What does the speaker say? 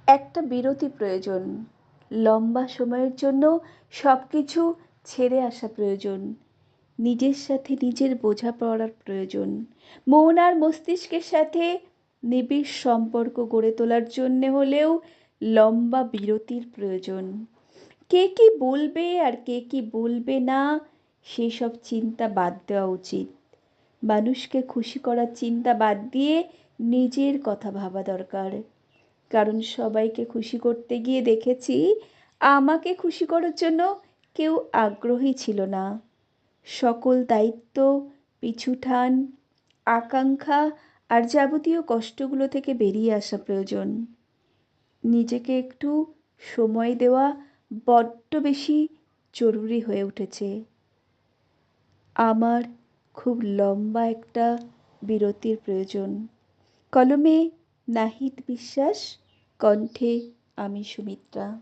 একটা বিরতি প্রয়োজন। লম্বা সময়ের জন্য সব কিছু ছেড়ে আসা প্রয়োজন। নিজের সাথে নিজের বোঝাপড়ার প্রয়োজন। মন আর মস্তিষ্কের সাথে নিবিড় সম্পর্ক গড়ে তোলার জন্যে হলেও লম্বা বিরতির প্রয়োজন। কে কি বলবে আর কে কি বলবে না সেসব চিন্তা বাদ দেওয়া উচিত। মানুষকে খুশি করার চিন্তা বাদ দিয়ে নিজের কথা ভাবা দরকার। কারণ সবাইকে খুশি করতে গিয়ে দেখেছি আমাকে খুশি করার জন্য কেউ আগ্রহী ছিল না। সকল দায়িত্ব, পিছুটান, আকাঙ্ক্ষা আর যাবতীয় কষ্টগুলো থেকে বেরিয়ে আসা প্রয়োজন। নিজেকে একটু সময় দেওয়া বড্ড বেশি জরুরি হয়ে উঠেছে। আমার খুব লম্বা একটা বিরতির প্রয়োজন। কলমে নাহিদ বিশ্বাস, কণ্ঠে আমি সুমিত্রা।